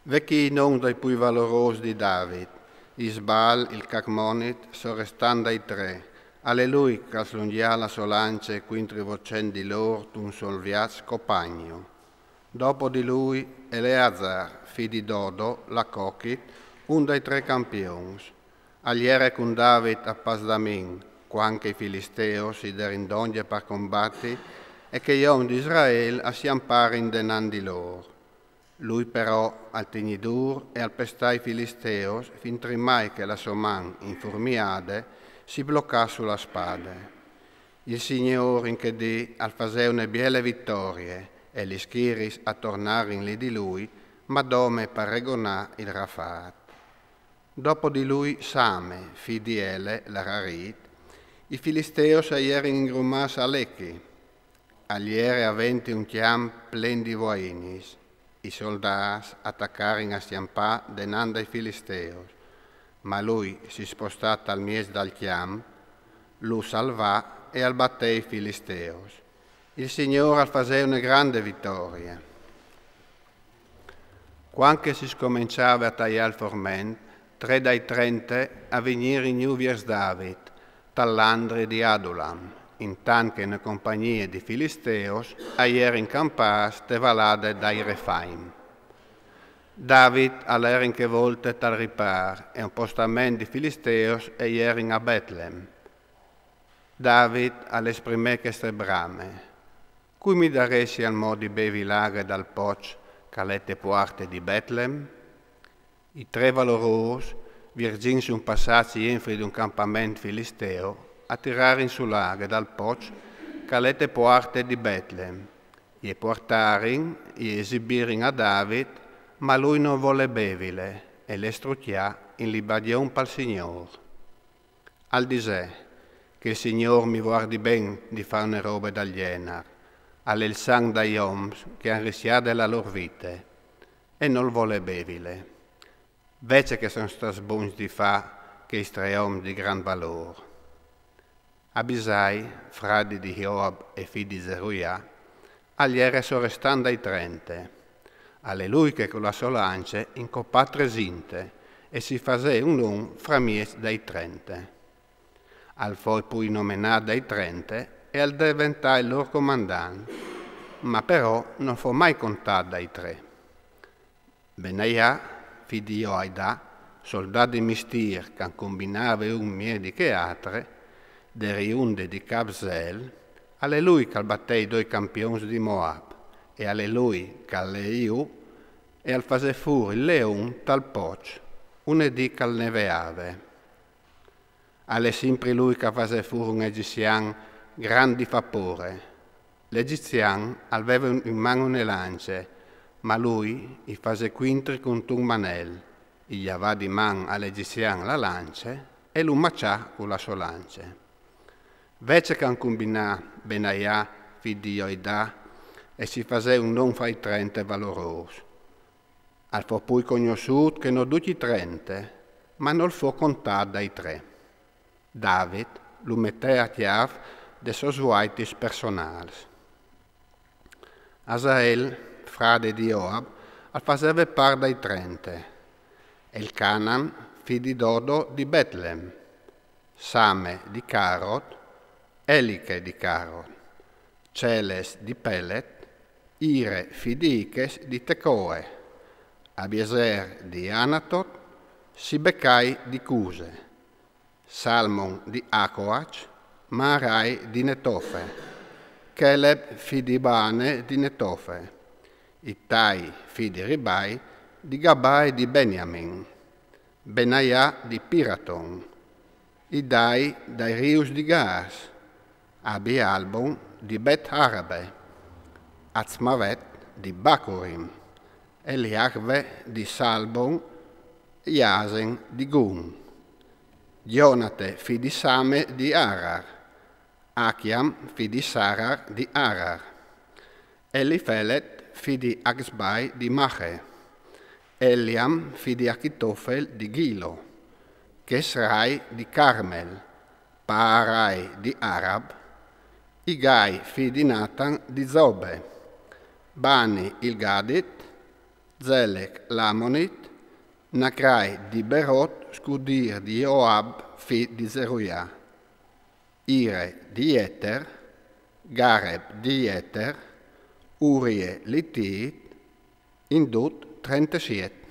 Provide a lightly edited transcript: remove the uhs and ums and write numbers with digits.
Vecchi non dai più valorosi di David, Isbal, il Cacmonit, sorrestando ai tre. Alleluia, che slungia la solance, quintri vocendi lor, un sol viaz compagno. Dopo di lui, Eleazar, figlio di Dodo, la Cochit, un dei tre campioni. Agliere con David a Pasdamin, quanche i Filisteo si derindonge per combatti, e che gli uomini di Israele si amparin denandi loro. Lui però al tegnidur e al pestai filisteos, fin trimai che la sua man infurmiade si bloccà sulla spada. Il Signore in che dì al faseune biele vittorie e gli schiris a tornare in lì di lui, ma dome parregonà il Rafat. Dopo di lui Same, figlio di Ele, la Rarit, i filisteos aierin in grumas a Lecchi, agliere aventi un chiam plen di voinis. I soldati attaccarono a stiampà denando ai filisteos, ma lui si spostò al mies dal chiam, lo salvò e abbatté i filisteos. Il Signore fece una grande vittoria. Quando si scominciava a tagliare il forment, 3 dai 30 a venire in Uviers David, tal'andre di Adulam, intanto che una compagnia di Filisteos aiera in campas te valade dai Refaim. David all'era in che volte tal ripar e un postamento di Filisteos e ierin a Betlem. David all'esprimè queste brame. Cui mi daresti al mo di bevi laghe dal poc calette puarte di Betlem? I tre valorosi virgin su un passaggio infri di un campamento filisteo a tirare in su laghe dal poc calette puarte di Betlem. E portarin e esibirin a David, ma lui non volle bevile e le strucchià in libadion pal Signor. Al disè che il Signor mi guardi ben di fare una roba d'aglienar, alle il sang dai oms che han rischiato la loro vite e non volle bevile. Vece che sono stati buoni di fa che i tre uomini di gran valore. Abisai, fradi di Joab e figli di Zeruia, agli era sorrestando ai 30. Alleluia che con la sua lance incoppà 3 zinte e si fase un non fra mies dai 30. Al foi poi nominato dai 30 e al diventare il loro comandante, ma però non fu mai contato dai 3. Benaia, figlio di Joaida, soldato di Mistir che combinava un miedi che altre, dei riunde di Cabzel, alleluia che batté i 2 campioni di Moab, e alleluia che alleiu e al fase fuori il leon tal poc, unedì che al neveave. Alle sempre lui che fase fuori un egizian grandi vapore. L'egizian aveva in mano une lance, ma lui i fase quintri con un manel, gli aveva di man all'egizian la lance e lo macià con la sua lance. Vece che combinà Benaia, figlio di Joida, e si fase un non fra i 30 valoroso. Al fu poi conosciuto che non tutti 30, ma non fu contato dai 3. David lo mette a chiave dei suoi suaitis personali. Asael, frate di Joab, al faceva parte dai 30. Elcanan, figlio di Dodo di Betlem. Same di Carot, Eliche di Carot. Celes di Pelet, Ire, figlio di Iches di Tecoe. Abieser di Anatot, Sibeccai di Cuse. Salmon di Acoac, Marai di Netofe, Caleb figlio di Bane di Netofe, Ittai figlio di Ribai di Gabai di Beniamin, Benaia di Piraton, Idai dai Rius di Gas, Abialbon di Bet Arabe, Azmavet di Bacurim, Eliachve di Salbon, Yasen di Gun. Gionate, figlio di Same di Arar, Achiam, figlio di Sarar di Arar, Elifelet, figlio di Axbai di Mache, Eliam, figlio di Achitofel di Gilo, Kesrai di Carmel, Paarai di Arab, Igai, figlio di Natan di Zobe, Bani il Gadit, Zelek l'Amonit, Nacrai di Berot, scudir di Joab, fi di Zeruia, Ire di Jeter, Gareb di Jeter, Urie l'Ittit, Indut 37.